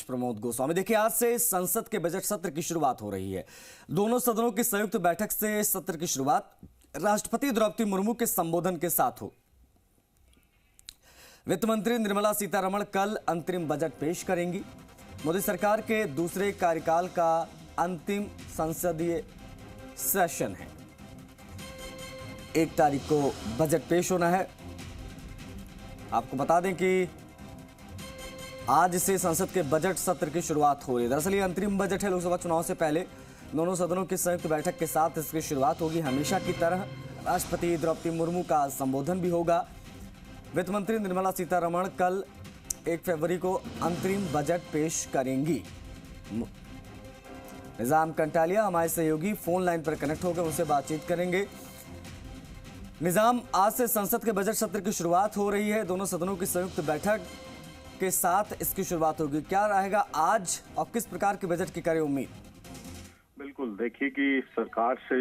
प्रमोद गोस्वामी। देखिए, आज से संसद के बजट सत्र की शुरुआत हो रही है। दोनों सदनों की संयुक्त बैठक से सत्र की शुरुआत राष्ट्रपति द्रौपदी मुर्मू के संबोधन के साथ हो। वित्त मंत्री निर्मला सीतारमण कल अंतरिम बजट पेश करेंगी। मोदी सरकार के दूसरे कार्यकाल का अंतिम संसदीय सेशन है। 1 तारीख को बजट पेश होना है। आपको बता दें कि आज से संसद के बजट सत्र की शुरुआत हो रही है। दरअसल ये अंतरिम बजट है। लोकसभा चुनाव से पहले दोनों सदनों की संयुक्त बैठक के साथ इसकी शुरुआत होगी। हमेशा की तरह राष्ट्रपति द्रौपदी मुर्मू का संबोधन भी होगा। वित्त मंत्री निर्मला सीतारमण कल 1 फरवरी को अंतरिम बजट पेश करेंगी। निजाम कंटालिया हमारे सहयोगी फोन लाइन पर कनेक्ट होकर उनसे बातचीत करेंगे। निजाम, आज से संसद के बजट सत्र की शुरुआत हो रही है। दोनों सदनों की संयुक्त बैठक के साथ इसकी शुरुआत होगी। क्या रहेगा आज और किस प्रकार के बजट की करें उम्मीद? बिल्कुल, देखिए कि सरकार से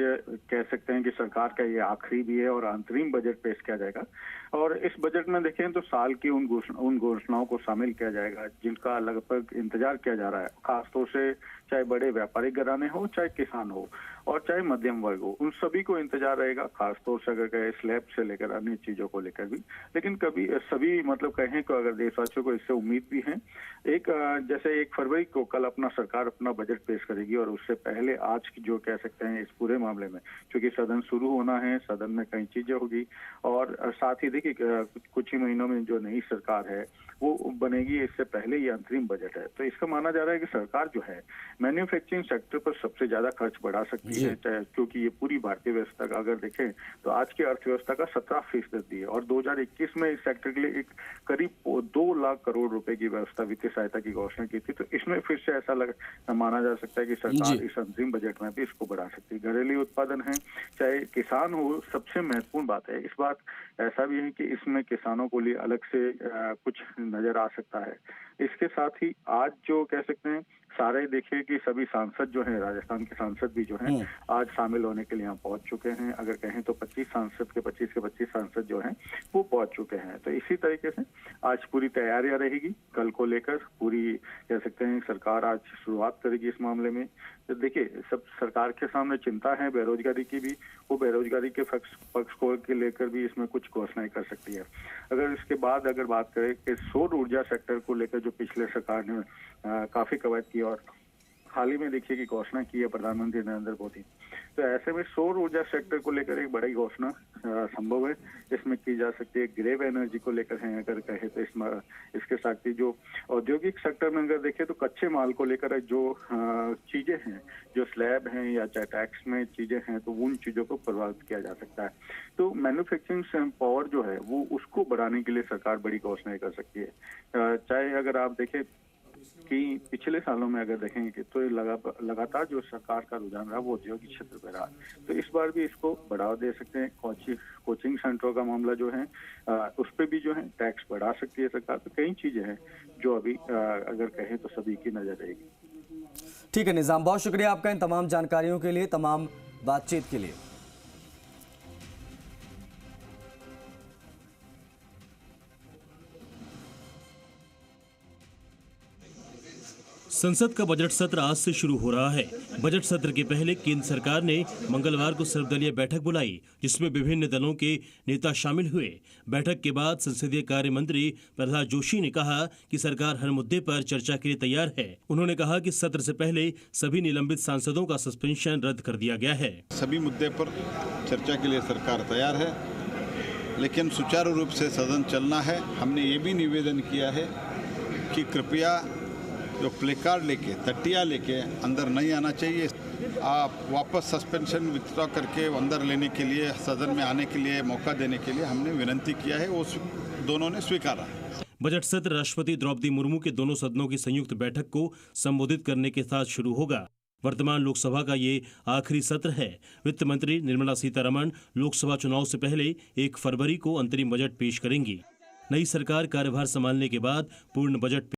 कह सकते हैं कि सरकार का ये आखिरी भी है और अंतरिम बजट पेश किया जाएगा। और इस बजट में देखें तो साल की उन घोषणाओं को शामिल किया जाएगा जिनका लगभग इंतजार किया जा रहा है। खासतौर से चाहे बड़े व्यापारिक घराने हो, चाहे किसान हो और चाहे मध्यम वर्ग हो, उन सभी को इंतजार रहेगा। खासतौर से अगर कहें स्लैब से लेकर अन्य चीजों को लेकर भी। लेकिन कभी सभी कहें तो अगर देशवासियों को इससे उम्मीद भी है। जैसे 1 फरवरी को कल अपना सरकार अपना बजट पेश करेगी और उससे पहले आज की जो कह सकते हैं इस पूरे मामले में, क्योंकि सदन शुरू होना है, सदन में कई चीजें होगी और साथ ही देखिए कुछ ही महीनों में जो नई सरकार है वो बनेगी। इससे पहले ये अंतरिम बजट है, तो इसका माना जा रहा है कि सरकार जो है मैन्युफैक्चरिंग सेक्टर पर सबसे ज्यादा खर्च बढ़ा सकती है, क्योंकि ये पूरी भारतीय व्यवस्था का अगर देखें तो आज की अर्थव्यवस्था का 17% है और 2021 में इस सेक्टर के लिए एक करीब 2 लाख करोड़ रुपए की व्यवस्था वित्तीय सहायता की घोषणा की थी। तो इसमें फिर से ऐसा माना जा सकता है कि सरकार इस अंतरिम बजट में भी इसको बढ़ा सकती है। घरेलू उत्पादन है, चाहे किसान हो, सबसे महत्वपूर्ण बात है। इस बात ऐसा भी है कि इसमें किसानों को लिए अलग से कुछ नजर आ सकता है। इसके साथ ही आज जो कह सकते हैं सारे देखिए कि सभी सांसद जो हैं, राजस्थान के सांसद भी जो हैं आज शामिल होने के लिए यहाँ पहुंच चुके हैं। अगर कहें तो 25 सांसद जो हैं वो पहुंच चुके हैं। तो इसी तरीके से आज पूरी तैयारियां रहेगी। कल को लेकर पूरी कह सकते हैं सरकार आज शुरुआत करेगी इस मामले में। तो देखिए सब सरकार के सामने चिंता है बेरोजगारी की भी, वो बेरोजगारी के पक्ष को लेकर भी इसमें कुछ घोषणाएं कर सकती है। अगर इसके बाद अगर बात करें कि सौर ऊर्जा सेक्टर को लेकर जो पिछले सरकार ने काफी कवायद की और हाल ही में देखिए कि घोषणा की है प्रधानमंत्री नरेंद्र मोदी, तो ऐसे में सौर ऊर्जा सेक्टर को लेकर एक बड़ी घोषणा संभव है इसमें की जा सकती है। ग्रे एनर्जी को लेकर है अगर कहे तो इसके साथ ही जो औद्योगिक सेक्टर में अगर देखें तो कच्चे माल को लेकर जो चीजें हैं, जो स्लैब हैं या चाहे टैक्स में चीजें हैं, तो उन चीजों को प्रभावित किया जा सकता है। तो मैन्युफैक्चरिंग पावर जो है वो उसको बढ़ाने के लिए सरकार बड़ी घोषणाएं कर सकती है। चाहे अगर आप देखें कि पिछले सालों में अगर देखेंगे तो लगातार जो सरकार का रुझान रहा वो औद्योगिक क्षेत्र पे रहा, तो इस बार भी इसको बढ़ावा दे सकते हैं। कोचिंग सेंटरों का मामला जो है उस पर भी जो है टैक्स बढ़ा सकती है सरकार। तो कई चीजें हैं जो अभी अगर कहें तो सभी की नजर रहेगी। ठीक है निजाम, बहुत शुक्रिया आपका इन तमाम जानकारियों के लिए, तमाम बातचीत के लिए। संसद का बजट सत्र आज से शुरू हो रहा है। बजट सत्र के पहले केंद्र सरकार ने मंगलवार को सर्वदलीय बैठक बुलाई, जिसमें विभिन्न दलों के नेता शामिल हुए। बैठक के बाद संसदीय कार्य मंत्री प्रहलाद जोशी ने कहा कि सरकार हर मुद्दे पर चर्चा के लिए तैयार है। उन्होंने कहा कि सत्र से पहले सभी निलंबित सांसदों का सस्पेंशन रद्द कर दिया गया है। सभी मुद्दे पर चर्चा के लिए सरकार तैयार है, लेकिन सुचारू रूप से सदन चलना है। हमने ये भी निवेदन किया है कि कृपया जो प्लेकार्ड लेके, तट्टिया लेके अंदर नहीं आना चाहिए। आप वापस सस्पेंशन विथड्रॉ करके अंदर लेने के लिए, सदन में आने के लिए मौका देने के लिए हमने विनती किया है, वो दोनों ने स्वीकारा। बजट सत्र राष्ट्रपति द्रौपदी मुर्मू के दोनों सदनों की संयुक्त बैठक को संबोधित करने के साथ शुरू होगा। वर्तमान लोकसभा का ये आखिरी सत्र है। वित्त मंत्री निर्मला सीतारमण लोकसभा चुनाव से पहले 1 फरवरी को अंतरिम बजट पेश करेंगी। नई सरकार कार्यभार संभालने के बाद पूर्ण बजट